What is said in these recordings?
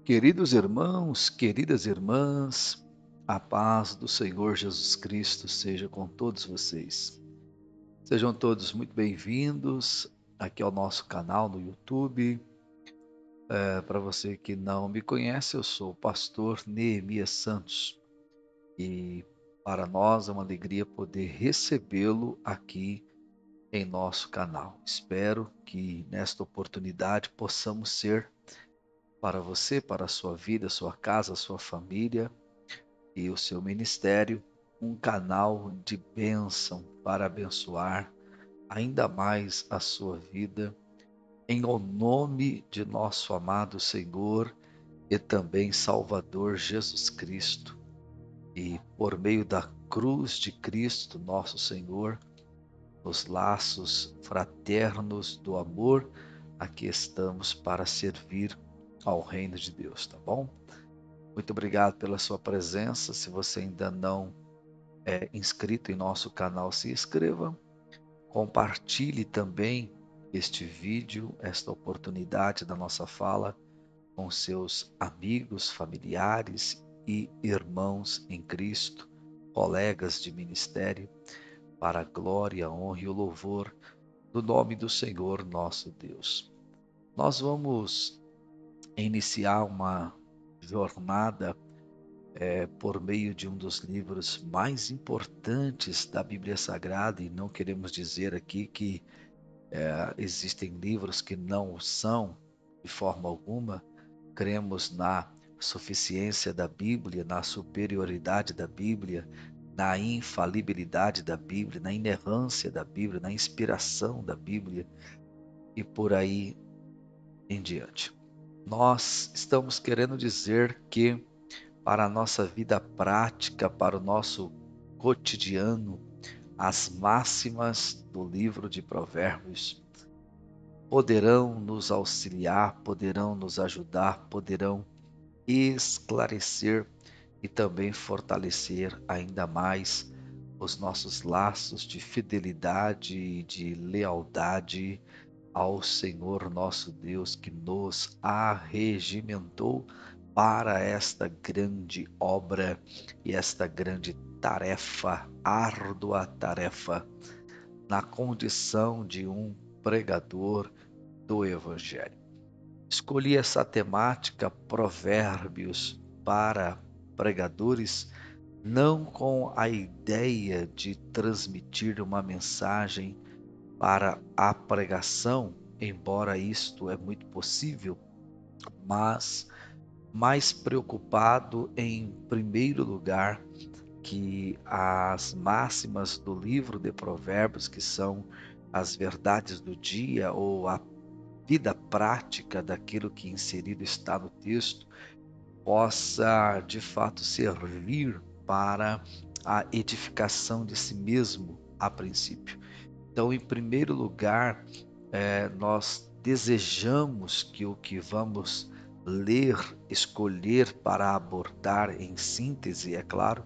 Queridos irmãos, queridas irmãs, a paz do Senhor Jesus Cristo seja com todos vocês. Sejam todos muito bem-vindos aqui ao nosso canal no YouTube. Para você que não me conhece, eu sou o pastor Neemias Santos e para nós é uma alegria poder recebê-lo aqui em nosso canal. Espero que nesta oportunidade possamos ser para você, para a sua vida, sua casa, sua família e o seu ministério, um canal de bênção para abençoar ainda mais a sua vida, em o nome de nosso amado Senhor e também Salvador Jesus Cristo. E por meio da cruz de Cristo, nosso Senhor, os laços fraternos do amor, aqui estamos para servir ao reino de Deus, tá bom? Muito obrigado pela sua presença. Se você ainda não é inscrito em nosso canal, se inscreva, compartilhe também este vídeo, esta oportunidade da nossa fala com seus amigos, familiares e irmãos em Cristo, colegas de ministério, para a glória, a honra e o louvor do nome do Senhor nosso Deus. Nós vamos iniciar uma jornada por meio de um dos livros mais importantes da Bíblia Sagrada, e não queremos dizer aqui que existem livros que não são, de forma alguma. Cremos na suficiência da Bíblia, na superioridade da Bíblia, na infalibilidade da Bíblia, na inerrância da Bíblia, na inspiração da Bíblia e por aí em diante. Nós estamos querendo dizer que para a nossa vida prática, para o nosso cotidiano, as máximas do livro de Provérbios poderão nos auxiliar, poderão nos ajudar, poderão esclarecer e também fortalecer ainda mais os nossos laços de fidelidade e de lealdade ao Senhor nosso Deus, que nos arregimentou para esta grande obra e esta grande tarefa, árdua tarefa, na condição de um pregador do Evangelho. Escolhi essa temática, Provérbios, para pregadores, não com a ideia de transmitir uma mensagem para a pregação, embora isto é muito possível, mas mais preocupado em primeiro lugar que as máximas do livro de Provérbios, que são as verdades do dia ou a vida prática daquilo que inserido está no texto, possa de fato servir para a edificação de si mesmo a princípio. Então, em primeiro lugar, nós desejamos que o que vamos ler, escolher para abordar em síntese, é claro,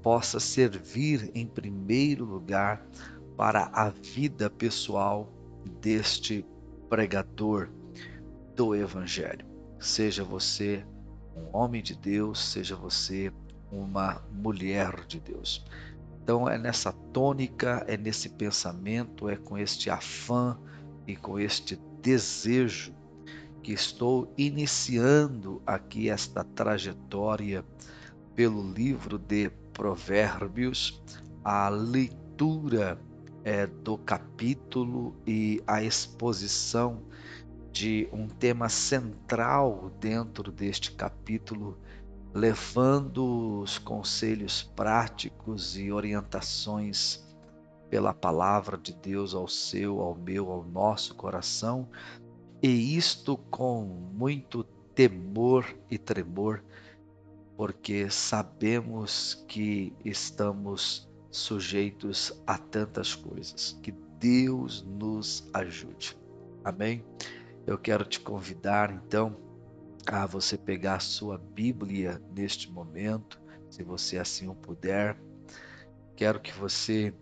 possa servir em primeiro lugar para a vida pessoal deste pregador do Evangelho. Seja você um homem de Deus, seja você uma mulher de Deus. Então é nessa tônica, é nesse pensamento, é com este afã e com este desejo que estou iniciando aqui esta trajetória pelo livro de Provérbios, a leitura do capítulo e a exposição de um tema central dentro deste capítulo, levando os conselhos práticos e orientações pela palavra de Deus ao seu, ao meu, ao nosso coração, e isto com muito temor e tremor, porque sabemos que estamos sujeitos a tantas coisas. Que Deus nos ajude. Amém? Eu quero te convidar, então, a você pegar a sua Bíblia neste momento, se você assim o puder. Quero que você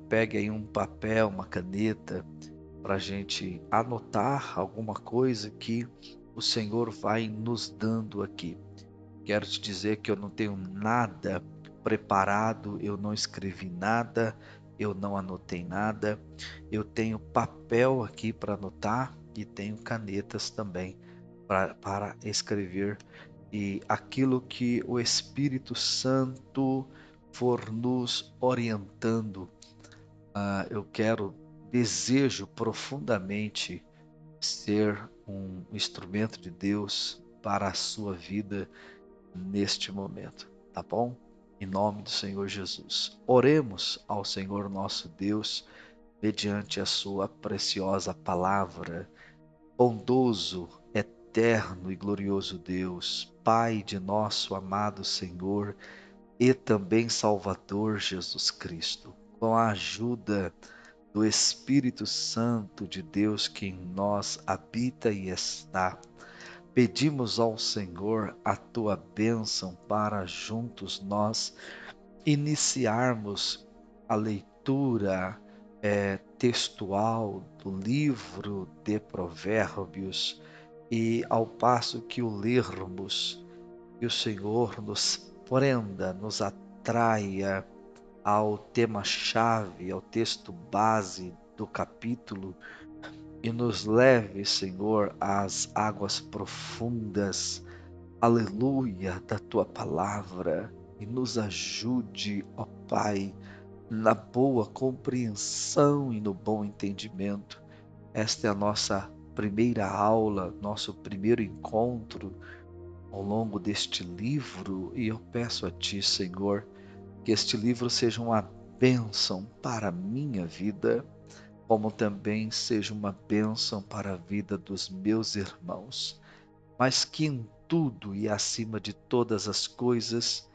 pegue aí um papel, uma caneta, para a gente anotar alguma coisa que o Senhor vai nos dando aqui. Quero te dizer que eu não tenho nada preparado, eu não escrevi nada, eu não anotei nada. Eu tenho papel aqui para anotar e tenho canetas também para escrever. E aquilo que o Espírito Santo for nos orientando, desejo profundamente ser um instrumento de Deus para a sua vida neste momento, tá bom? Em nome do Senhor Jesus. Oremos ao Senhor nosso Deus mediante a sua preciosa palavra. Bondoso, eterno e glorioso Deus, Pai de nosso amado Senhor e também Salvador Jesus Cristo, com a ajuda do Espírito Santo de Deus que em nós habita e está, pedimos ao Senhor a tua bênção para juntos nós iniciarmos a leitura textual do livro de Provérbios e ao passo que o lermos, que o Senhor nos prenda, nos atraia ao tema-chave, ao texto base do capítulo e nos leve, Senhor, às águas profundas, aleluia, da tua palavra e nos ajude, ó Pai, na boa compreensão e no bom entendimento. Esta é a nossa primeira aula, nosso primeiro encontro ao longo deste livro e eu peço a Ti, Senhor, que este livro seja uma bênção para a minha vida, como também seja uma bênção para a vida dos meus irmãos, mas que em tudo e acima de todas as coisas,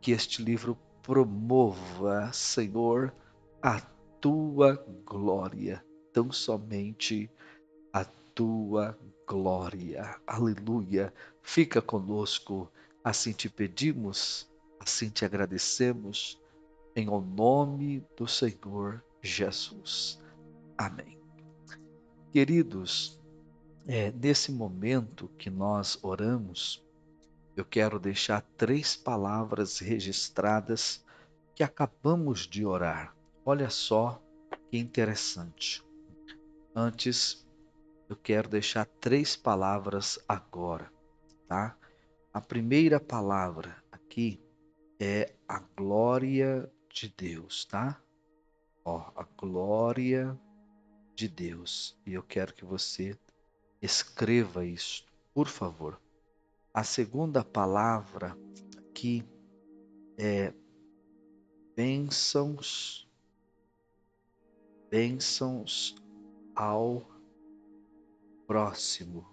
que este livro promova, Senhor, a tua glória, tão somente a tua glória. Aleluia. Fica conosco, assim te pedimos, assim te agradecemos, em o nome do Senhor Jesus. Amém. Queridos, nesse momento que nós oramos, eu quero deixar 3 palavras registradas que acabamos de orar. Olha só que interessante. Antes, eu quero deixar 3 palavras agora, tá? A primeira palavra aqui é a glória de Deus, tá? Ó, a glória de Deus. E eu quero que você escreva isso, por favor. A segunda palavra aqui é bênçãos, bênçãos ao próximo.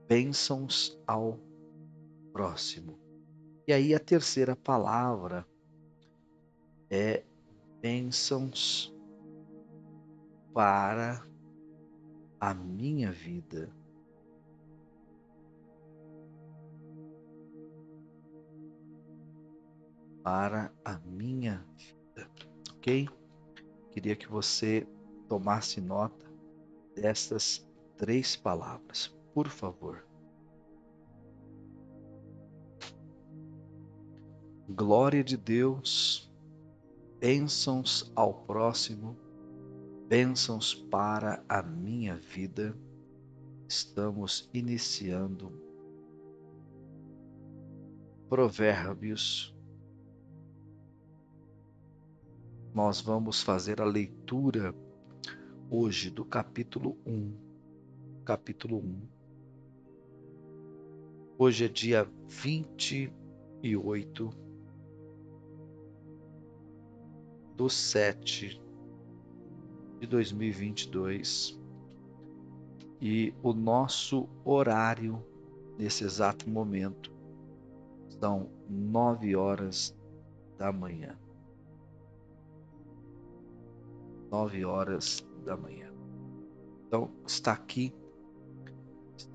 Bênçãos ao próximo. E aí a terceira palavra é bênçãos para a minha vida. Para a minha vida, ok? Queria que você tomasse nota destas 3 palavras, por favor. Glória de Deus, bênçãos ao próximo, bênçãos para a minha vida. Estamos iniciando Provérbios. Nós vamos fazer a leitura hoje do capítulo 1. Capítulo 1. Hoje é dia 28 de 7 de 2022. E o nosso horário nesse exato momento são 9 horas da manhã. 9 horas da manhã. Então, está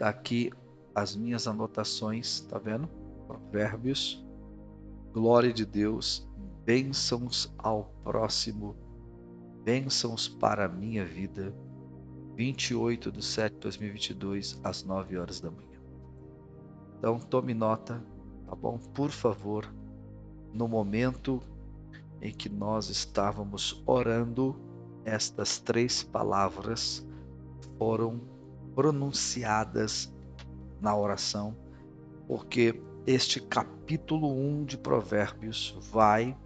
aqui as minhas anotações, tá vendo? Provérbios, glória de Deus, bênçãos ao próximo, bênçãos para a minha vida, 28/7/2022, às 9 horas da manhã. Então, tome nota, tá bom? Por favor, no momento em que nós estávamos orando, estas 3 palavras foram pronunciadas na oração, porque este capítulo 1 de Provérbios vai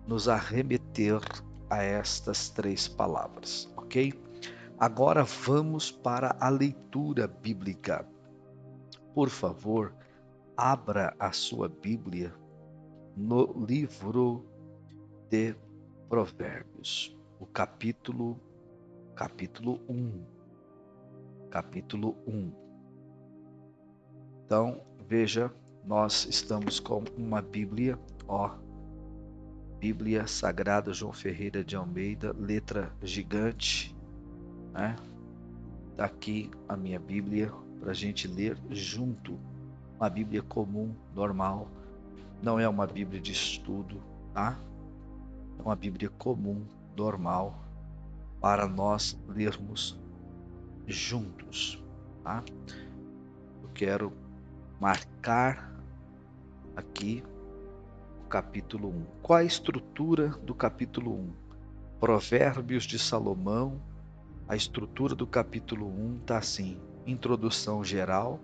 nos arremeter a estas 3 palavras, ok? Agora vamos para a leitura bíblica. Por favor, abra a sua Bíblia no livro de Provérbios, o capítulo 1. Capítulo 1. Então, veja, nós estamos com uma Bíblia, Bíblia Sagrada João Ferreira de Almeida, letra gigante, né? Tá aqui a minha Bíblia para a gente ler junto. Uma Bíblia comum, normal, não é uma Bíblia de estudo, tá? É uma Bíblia comum, normal, para nós lermos juntos, tá? Eu quero marcar aqui o capítulo 1. Qual a estrutura do capítulo 1? Provérbios de Salomão. A estrutura do capítulo 1 está assim: introdução geral,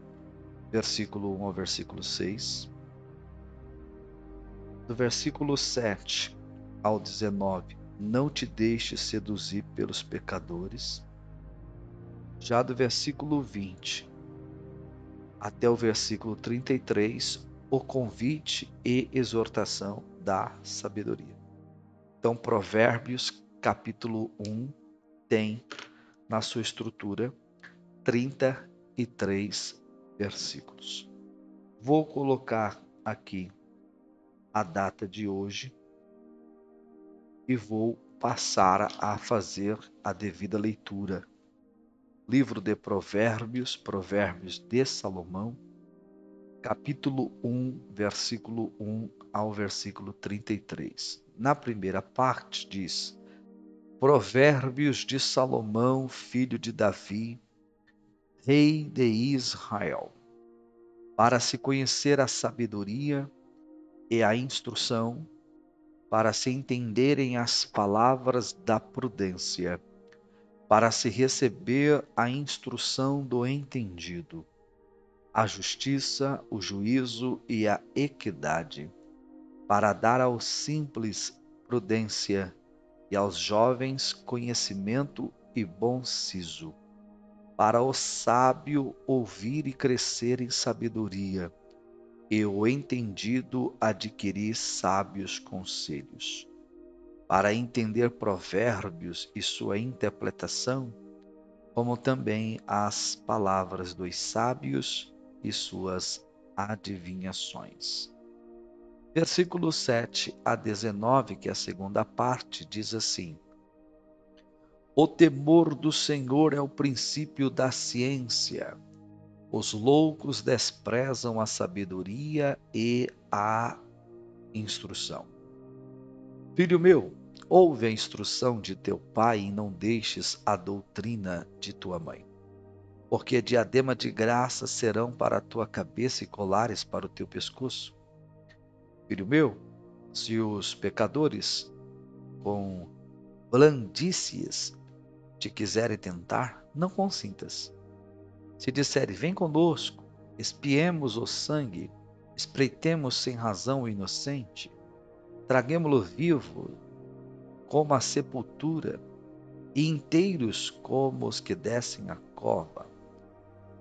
versículo 1 ao versículo 6. Do versículo 7 ao 19, não te deixes seduzir pelos pecadores. Já do versículo 20 até o versículo 33, o convite e exortação da sabedoria. Então, Provérbios, capítulo 1, tem na sua estrutura 33 versículos. Vou colocar aqui a data de hoje e vou passar a fazer a devida leitura. Livro de Provérbios, Provérbios de Salomão, capítulo 1, versículo 1 ao versículo 33. Na primeira parte diz: Provérbios de Salomão, filho de Davi, rei de Israel, para se conhecer a sabedoria e a instrução, para se entenderem as palavras da prudência, para se receber a instrução do entendido, a justiça, o juízo e a equidade, para dar aos simples prudência e aos jovens conhecimento e bom siso, para o sábio ouvir e crescer em sabedoria, e o entendido adquirir sábios conselhos, para entender provérbios e sua interpretação, como também as palavras dos sábios e suas adivinhações. Versículos 7 a 19, que é a segunda parte, diz assim: O temor do Senhor é o princípio da ciência. Os loucos desprezam a sabedoria e a instrução. Filho meu, ouve a instrução de teu pai e não deixes a doutrina de tua mãe. Porque diadema de graça serão para a tua cabeça e colares para o teu pescoço. Filho meu, se os pecadores com blandícies te quiserem tentar, não consintas. Se disserem, vem conosco, espiemos o sangue, espreitemos sem razão o inocente, traguemo-lo vivo como a sepultura, e inteiros como os que descem a cova.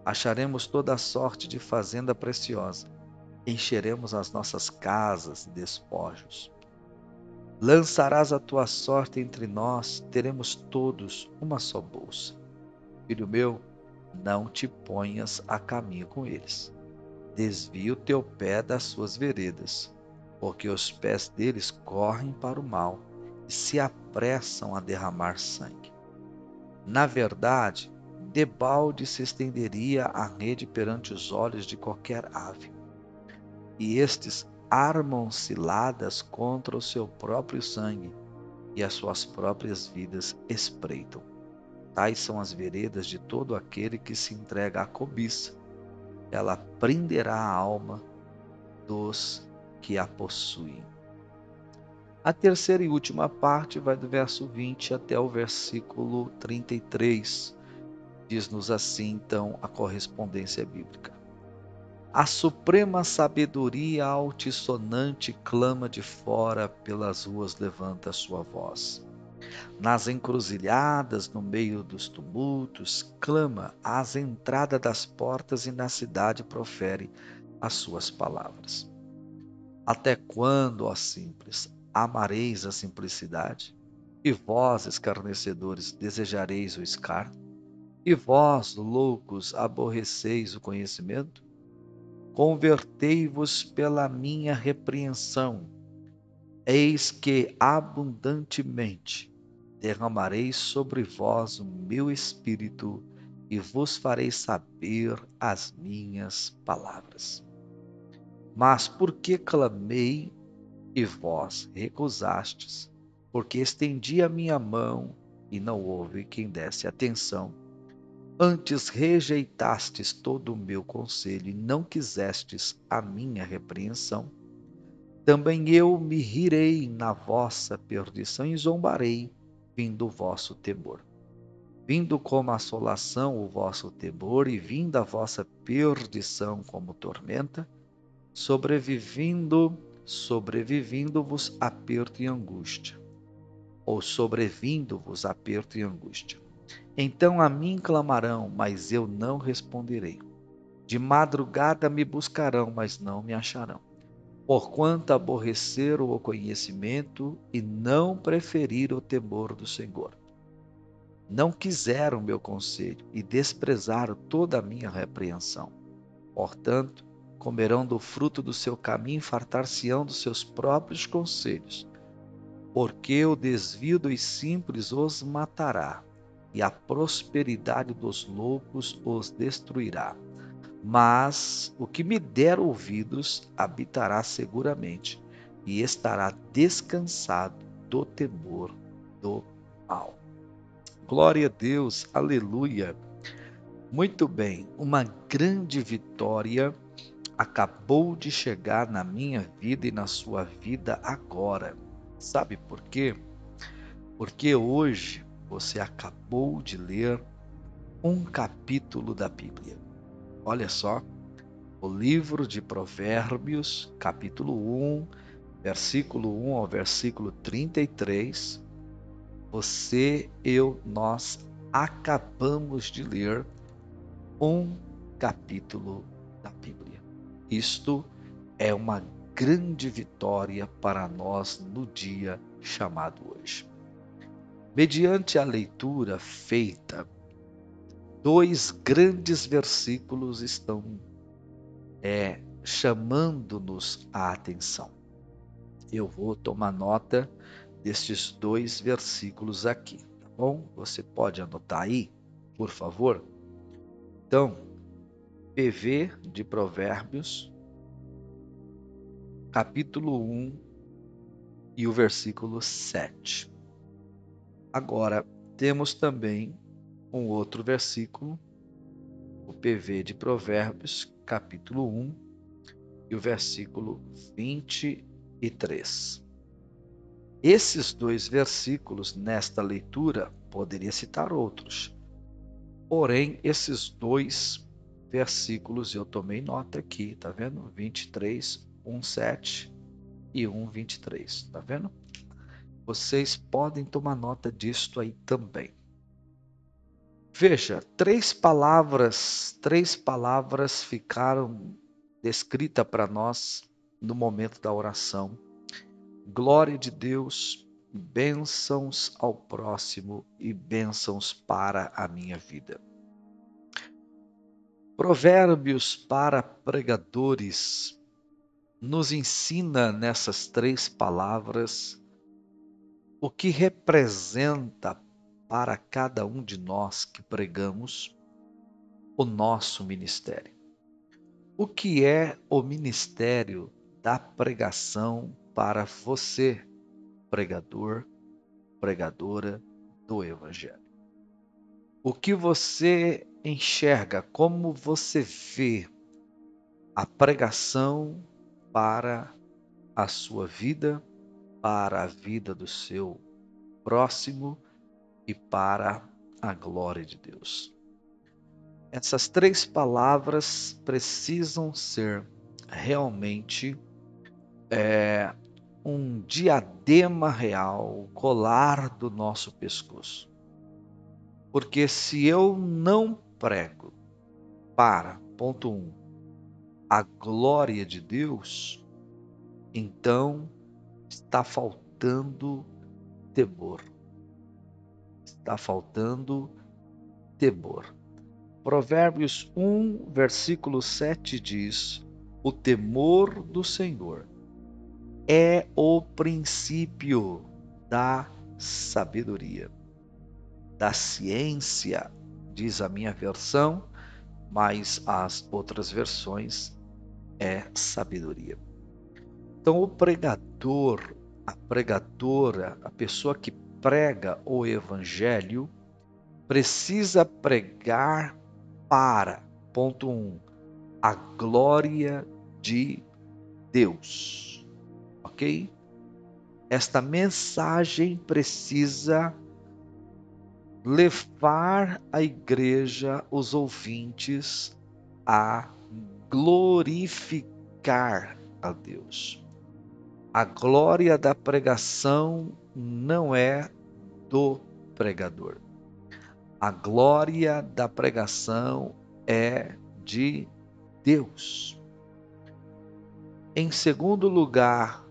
Acharemos toda a sorte de fazenda preciosa, encheremos as nossas casas de despojos. Lançarás a tua sorte entre nós, teremos todos uma só bolsa. Filho meu, não te ponhas a caminho com eles. Desvia o teu pé das suas veredas, porque os pés deles correm para o mal e se apressam a derramar sangue. Na verdade, debalde se estenderia a rede perante os olhos de qualquer ave, e estes armam ciladas contra o seu próprio sangue, e as suas próprias vidas espreitam. Tais são as veredas de todo aquele que se entrega à cobiça. Ela prenderá a alma dos que a possuem. A terceira e última parte vai do verso 20 até o versículo 33. Diz-nos assim, então, a correspondência bíblica. A suprema sabedoria altissonante clama de fora, pelas ruas levanta sua voz. Nas encruzilhadas, no meio dos tumultos, clama às entradas das portas e na cidade profere as suas palavras. Até quando, ó simples, amareis a simplicidade? E vós, escarnecedores, desejareis o escárnio? E vós, loucos, aborreceis o conhecimento? Convertei-vos pela minha repreensão. Eis que abundantemente derramarei sobre vós o meu espírito e vos farei saber as minhas palavras. Mas por que clamei e vós recusastes? Porque estendi a minha mão e não houve quem desse atenção. Antes rejeitastes todo o meu conselho e não quisestes a minha repreensão. Também eu me rirei na vossa perdição e zombarei, vindo o vosso temor. Vindo como assolação o vosso temor e vinda a vossa perdição como tormenta, sobrevivindo-vos aperto e angústia, ou sobrevindo-vos aperto e angústia. Então a mim clamarão, mas eu não responderei. De madrugada me buscarão, mas não me acharão. Porquanto aborreceram o conhecimento e não preferiram o temor do Senhor. Não quiseram meu conselho e desprezaram toda a minha repreensão. Portanto, comerão do fruto do seu caminho e fartar-se-ão dos seus próprios conselhos. Porque o desvio dos simples os matará, e a prosperidade dos loucos os destruirá. Mas o que me der ouvidos habitará seguramente, e estará descansado do temor do mal. Glória a Deus, aleluia. Muito bem, uma grande vitória acabou de chegar na minha vida e na sua vida agora. Sabe por quê? Porque hoje você acabou de ler um capítulo da Bíblia. Olha só, o livro de Provérbios, capítulo 1, versículo 1 ao versículo 33. Nós acabamos de ler um capítulo da Bíblia. Isto é uma grande vitória para nós no dia chamado hoje. Mediante a leitura feita, dois grandes versículos estão chamando-nos a atenção. Eu vou tomar nota destes dois versículos aqui, tá bom? Você pode anotar aí, por favor? Então, PV de Provérbios, capítulo 1 e o versículo 7. Agora, temos também um outro versículo, o PV de Provérbios, capítulo 1 e o versículo 23. Esses dois versículos, nesta leitura, poderia citar outros. Porém, esses dois versículos eu tomei nota aqui, tá vendo? 23, 1:7 e 1:23, tá vendo? Vocês podem tomar nota disto aí também. Veja, três palavras ficaram descritas para nós no momento da oração. Glória de Deus, bênçãos ao próximo e bênçãos para a minha vida. Provérbios para pregadores nos ensina nessas três palavras o que representa para cada um de nós que pregamos o nosso ministério. O que é o ministério da pregação para você, pregador, pregadora do Evangelho? O que você enxerga, como você vê a pregação para a sua vida, para a vida do seu próximo e para a glória de Deus. Essas três palavras precisam ser realmente um diadema real, colar do nosso pescoço. Porque se eu não prego para, ponto 1, a glória de Deus, então está faltando temor. Está faltando temor. Provérbios 1, versículo 7 diz: o temor do Senhor é o princípio da sabedoria, da ciência, diz a minha versão, mas as outras versões é sabedoria. Então, o pregador, a pregadora, a pessoa que prega o evangelho, precisa pregar para, ponto 1, a glória de Deus, ok? Esta mensagem precisa levar a igreja, os ouvintes, a glorificar a Deus. A glória da pregação não é do pregador. A glória da pregação é de Deus. Em segundo lugar,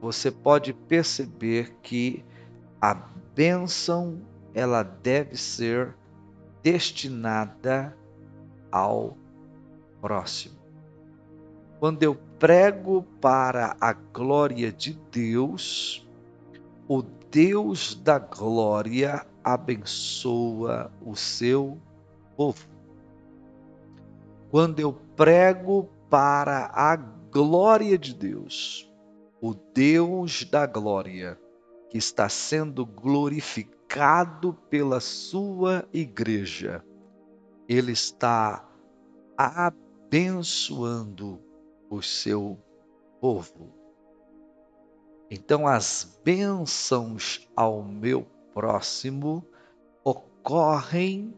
você pode perceber que a bênção ela deve ser destinada ao próximo. Quando eu prego para a glória de Deus, o Deus da glória abençoa o seu povo. Quando eu prego para a glória de Deus, o Deus da glória, que está sendo glorificado pela sua igreja, ele está abençoando o seu povo. Então, as bênçãos ao meu próximo ocorrem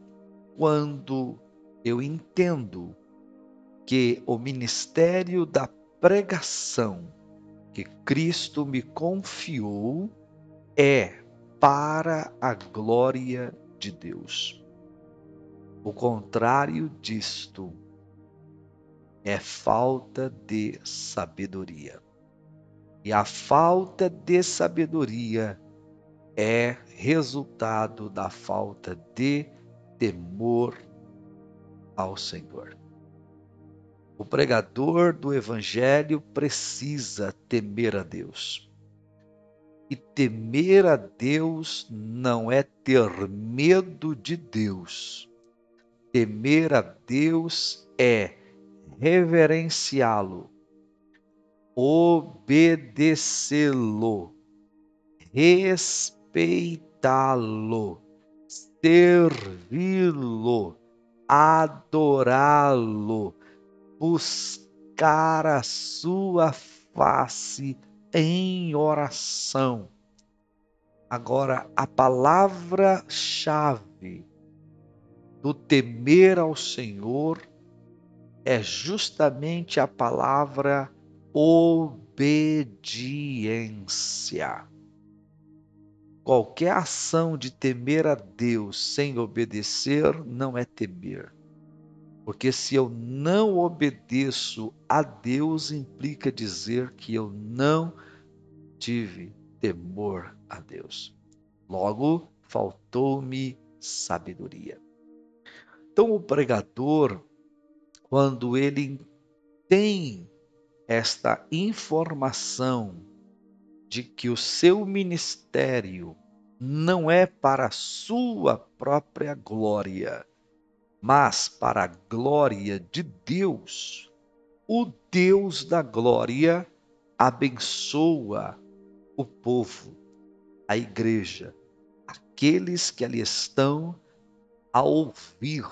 quando eu entendo que o ministério da pregação que Cristo me confiou é para a glória de Deus. O contrário disto é falta de sabedoria. E a falta de sabedoria é resultado da falta de temor ao Senhor. O pregador do Evangelho precisa temer a Deus. E temer a Deus não é ter medo de Deus. Temer a Deus é reverenciá-lo, obedecê-lo, respeitá-lo, servi-lo, adorá-lo, buscar a sua face em oração. Agora, a palavra-chave do temer ao Senhor é justamente a palavra obediência. Qualquer ação de temer a Deus sem obedecer não é temer. Porque se eu não obedeço a Deus, implica dizer que eu não tive temor a Deus. Logo, faltou-me sabedoria. Então, o pregador, quando ele tem esta informação de que o seu ministério não é para a sua própria glória, mas para a glória de Deus, o Deus da glória abençoa o povo, a igreja, aqueles que ali estão a ouvir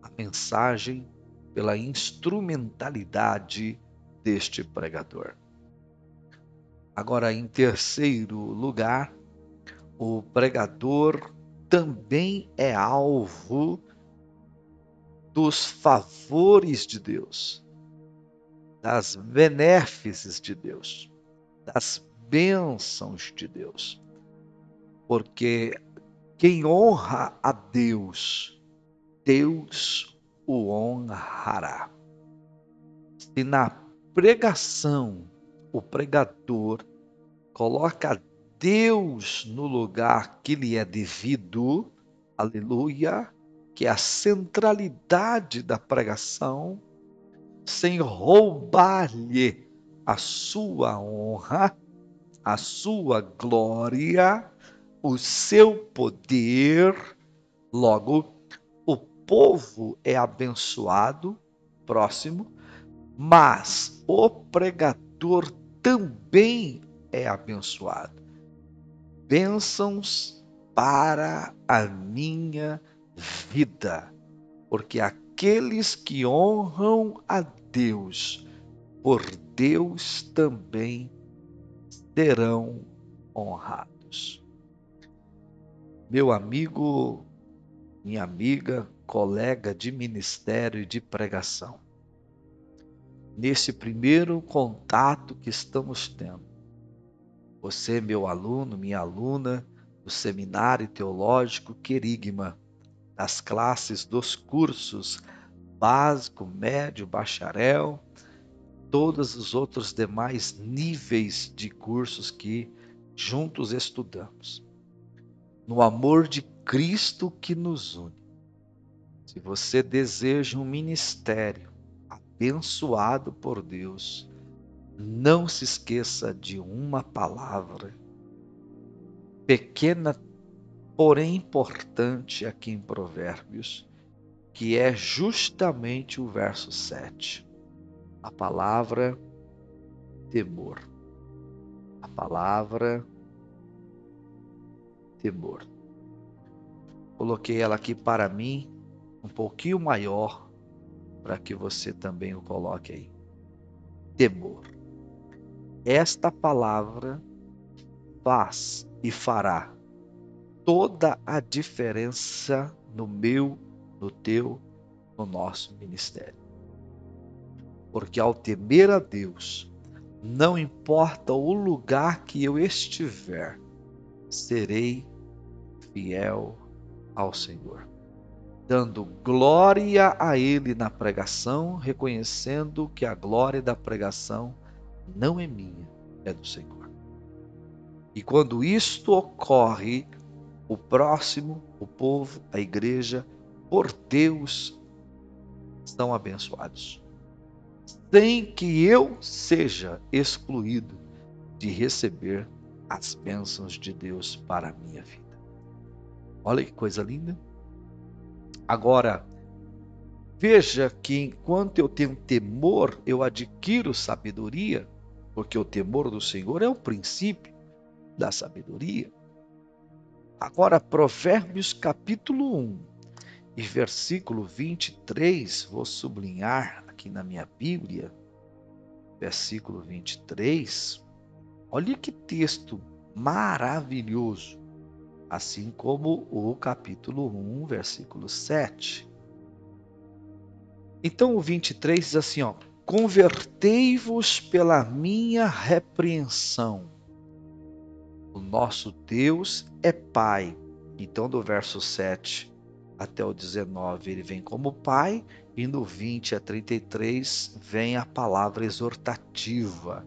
a mensagem pela instrumentalidade deste pregador. Agora, em terceiro lugar, o pregador também é alvo dos favores de Deus, das benéfices de Deus, das bênçãos de Deus. Porque quem honra a Deus, Deus o honrará. Se na pregação o pregador coloca Deus no lugar que lhe é devido, aleluia, que é a centralidade da pregação, sem roubar-lhe a sua honra, a sua glória, o seu poder. Logo, o povo é abençoado, próximo, mas o pregador também é abençoado. Bênçãos para a minha vida, porque aqueles que honram a Deus, por Deus também serão honrados. Meu amigo, minha amiga, colega de ministério e de pregação, nesse primeiro contato que estamos tendo, você, meu aluno, minha aluna, do Seminário Teológico Querigma, das classes dos cursos básico, médio, bacharel, todos os outros demais níveis de cursos que juntos estudamos. No amor de Cristo que nos une. Se você deseja um ministério abençoado por Deus, não se esqueça de uma palavra pequena, porém importante aqui em Provérbios, que é justamente o verso 7. A palavra temor. A palavra temor. Coloquei ela aqui para mim, um pouquinho maior, para que você também o coloque aí. Temor. Esta palavra faz e fará toda a diferença no meu, no teu, no nosso ministério. Porque ao temer a Deus, não importa o lugar que eu estiver, serei fiel ao Senhor, dando glória a Ele na pregação, reconhecendo que a glória da pregação não é minha, é do Senhor. E quando isto ocorre, o próximo, o povo, a igreja, por Deus, estão abençoados, sem que eu seja excluído de receber as bênçãos de Deus para a minha vida. Olha que coisa linda. Agora, veja que enquanto eu tenho temor, eu adquiro sabedoria, porque o temor do Senhor é o princípio da sabedoria. Agora, Provérbios capítulo 1 e versículo 23, vou sublinhar aqui na minha Bíblia, versículo 23, olha que texto maravilhoso, assim como o capítulo 1, versículo 7. Então o 23 diz assim, ó: convertei-vos pela minha repreensão. O nosso Deus é Pai. Então do verso 7 até o 19 ele vem como Pai, e no 20 a 33 vem a palavra exortativa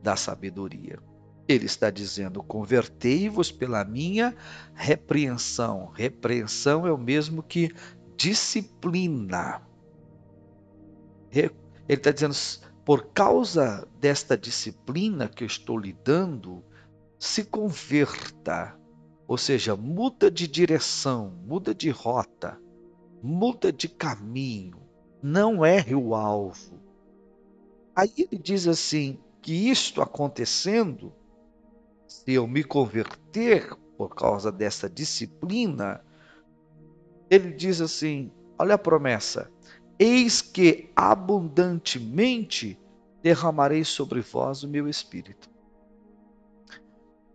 da sabedoria. Ele está dizendo: convertei-vos pela minha repreensão. Repreensão é o mesmo que disciplina. Ele está dizendo, por causa desta disciplina que eu estou lhe dando, se converta, ou seja, muda de direção, muda de rota, muda de caminho, não erre o alvo. Aí ele diz assim, que isto acontecendo, se eu me converter por causa dessa disciplina, Ele diz assim, olha a promessa, eis que abundantemente derramarei sobre vós o meu Espírito.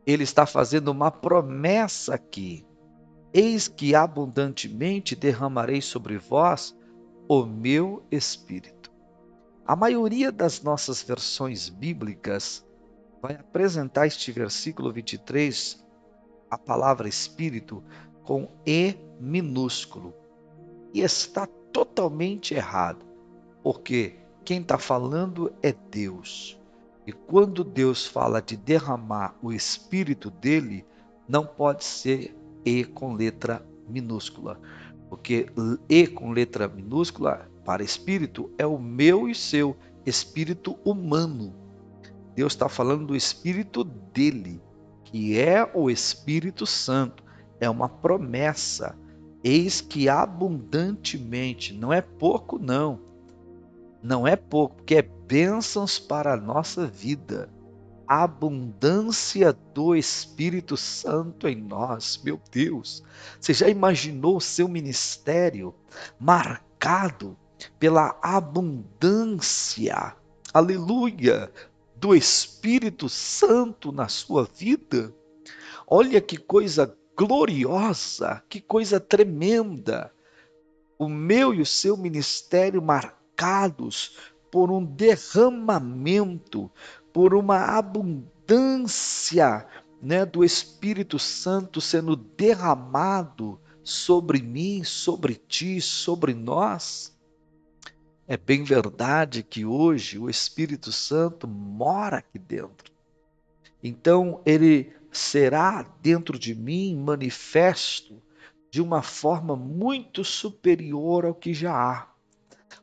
Ele está fazendo uma promessa aqui. Eis que abundantemente derramarei sobre vós o meu Espírito. A maioria das nossas versões bíblicas vai apresentar este versículo 23, a palavra Espírito, com E minúsculo. E está totalmente errado, porque quem está falando é Deus. E quando Deus fala de derramar o Espírito dele, não pode ser E com letra minúscula, porque E com letra minúscula para Espírito é o meu e seu Espírito humano. Deus está falando do Espírito dele, que é o Espírito Santo. É uma promessa. Eis que abundantemente, não é pouco não. Não é pouco, porque é bênçãos para a nossa vida. A abundância do Espírito Santo em nós, meu Deus. Você já imaginou o seu ministério marcado pela abundância, aleluia, do Espírito Santo na sua vida? Olha que coisa gloriosa, que coisa tremenda. O meu e o seu ministério marcados por um derramamento, por uma abundância, né, do Espírito Santo sendo derramado sobre mim, sobre ti, sobre nós. É bem verdade que hoje o Espírito Santo mora aqui dentro. Então ele será dentro de mim manifesto de uma forma muito superior ao que já há.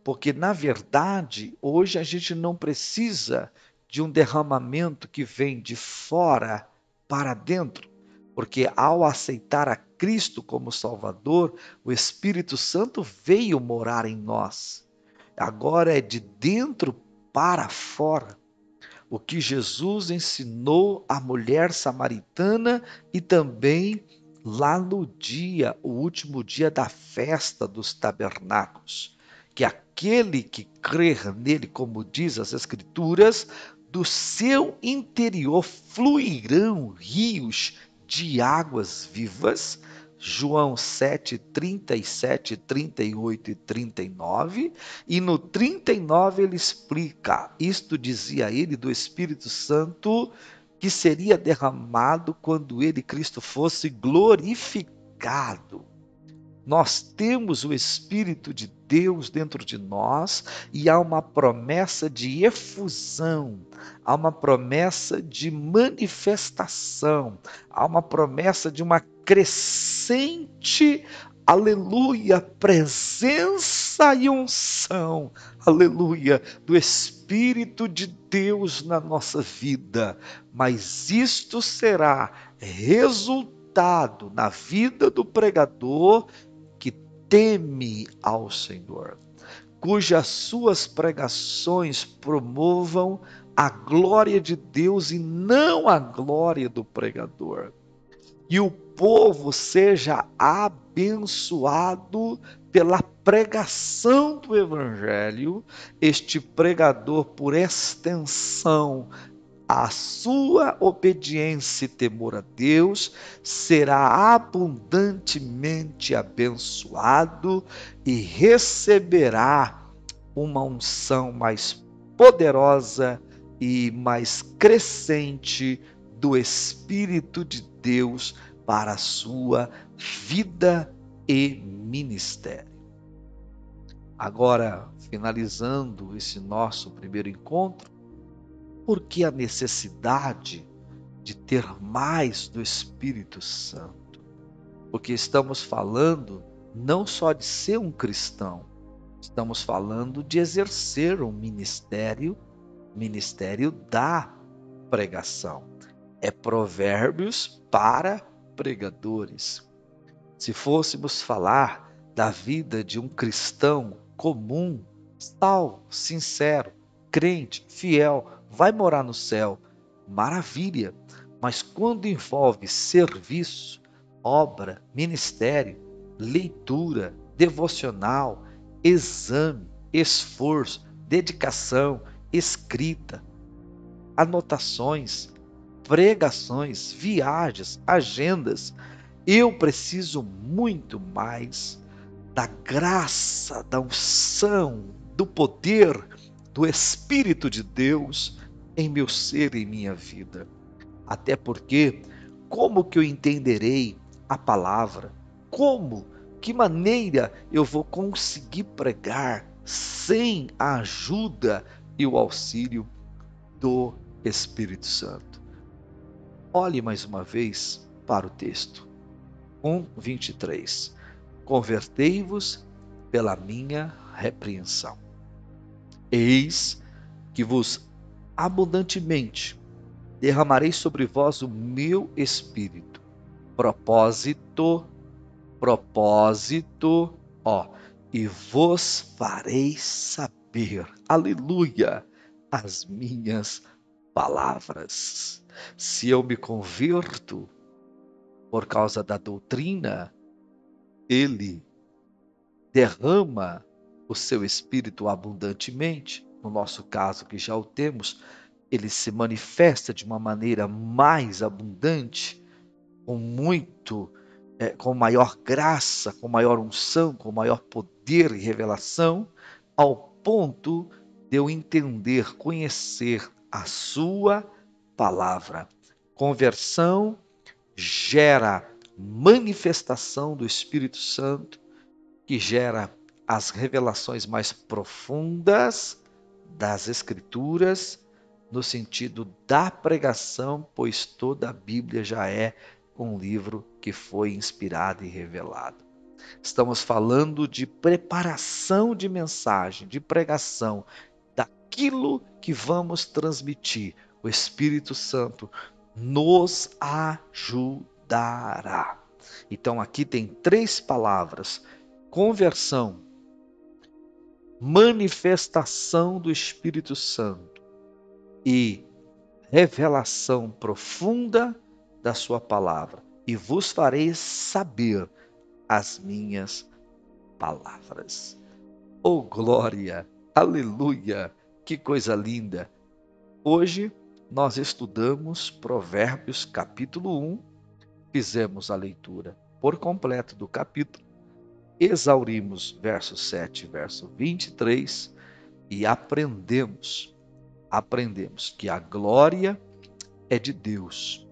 Porque, na verdade, hoje a gente não precisa de um derramamento que vem de fora para dentro. Porque ao aceitar a Cristo como Salvador, o Espírito Santo veio morar em nós. Agora é de dentro para fora. O que Jesus ensinou à mulher samaritana e também lá no dia, o último dia da festa dos tabernáculos, que aquele que crer nele, como diz as Escrituras, do seu interior fluirão rios de águas vivas. João 7, 37, 38 e 39, e no 39 ele explica, isto dizia ele do Espírito Santo, que seria derramado quando ele, Cristo, fosse glorificado. Nós temos o Espírito de Deus dentro de nós e há uma promessa de efusão, há uma promessa de manifestação, há uma promessa de uma crescente, aleluia, presença e unção, aleluia, do Espírito de Deus na nossa vida. Mas isto será resultado na vida do pregador que teme ao Senhor, cujas suas pregações promovam a glória de Deus e não a glória do pregador. E o povo seja abençoado pela pregação do Evangelho, este pregador, por extensão, a sua obediência e temor a Deus será abundantemente abençoado e receberá uma unção mais poderosa e mais crescente do Espírito de Deus para a sua vida e ministério. Agora, finalizando esse nosso primeiro encontro, por que a necessidade de ter mais do Espírito Santo? Porque estamos falando não só de ser um cristão, estamos falando de exercer um ministério da pregação. É provérbios para pregadores. Se fôssemos falar da vida de um cristão comum, tal, sincero, crente, fiel, vai morar no céu, maravilha. Mas quando envolve serviço, obra, ministério, leitura, devocional, exame, esforço, dedicação, escrita, anotações, pregações, viagens, agendas. Eu preciso muito mais da graça, da unção, do poder do Espírito de Deus em meu ser e em minha vida. Até porque, como que eu entenderei a palavra? Como? Que maneira eu vou conseguir pregar sem a ajuda e o auxílio do Espírito Santo? Olhe mais uma vez para o texto. 1:23. Convertei-vos pela minha repreensão. Eis que vos abundantemente derramarei sobre vós o meu espírito. Propósito, e vos farei saber, aleluia, as minhas palavras. Se eu me converto por causa da doutrina, ele derrama o seu espírito abundantemente. No nosso caso, que já o temos, ele se manifesta de uma maneira mais abundante, com maior graça, com maior unção, com maior poder e revelação, ao ponto de eu entender, conhecer a sua palavra. Conversão gera manifestação do Espírito Santo, que gera as revelações mais profundas das Escrituras, no sentido da pregação, pois toda a Bíblia já é um livro que foi inspirado e revelado. Estamos falando de preparação de mensagem, de pregação, daquilo que vamos transmitir. O Espírito Santo nos ajudará. Então aqui tem 3 palavras: conversão, manifestação do Espírito Santo e revelação profunda da sua palavra. E vos farei saber as minhas palavras. Oh, glória! Aleluia! Que coisa linda! Hoje nós estudamos Provérbios capítulo 1, fizemos a leitura por completo do capítulo, exaurimos verso 7, verso 23 e aprendemos que a glória é de Deus.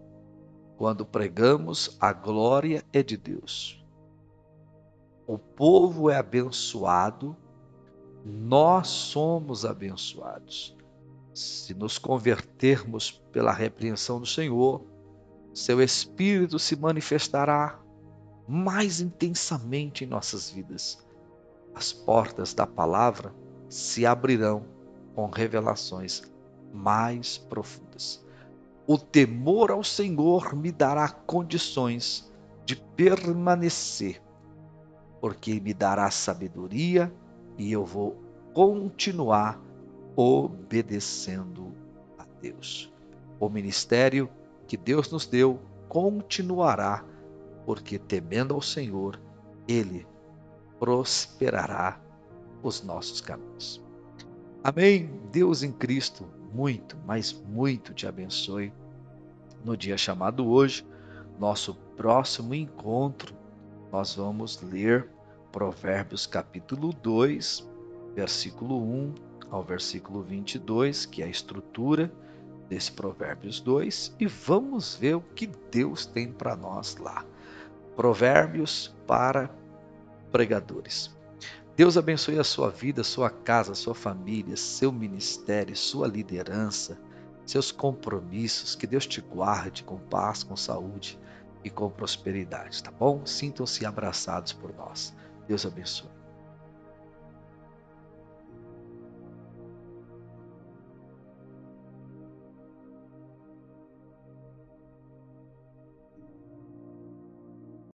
Quando pregamos, a glória é de Deus. O povo é abençoado, nós somos abençoados. Se nos convertermos pela repreensão do Senhor, seu Espírito se manifestará mais intensamente em nossas vidas. As portas da palavra se abrirão com revelações mais profundas. O temor ao Senhor me dará condições de permanecer, porque me dará sabedoria e eu vou continuar obedecendo a Deus. O ministério que Deus nos deu continuará, porque temendo ao Senhor, Ele prosperará os nossos caminhos. Amém? Deus em Cristo muito, mas muito te abençoe. No dia chamado hoje, nosso próximo encontro, nós vamos ler Provérbios capítulo 2, versículo 1 ao versículo 22, que é a estrutura desse Provérbios 2, e vamos ver o que Deus tem para nós lá. Provérbios para pregadores. Deus abençoe a sua vida, sua casa, sua família, seu ministério, sua liderança, seus compromissos. Que Deus te guarde com paz, com saúde e com prosperidade, tá bom? Sintam-se abraçados por nós. Deus abençoe.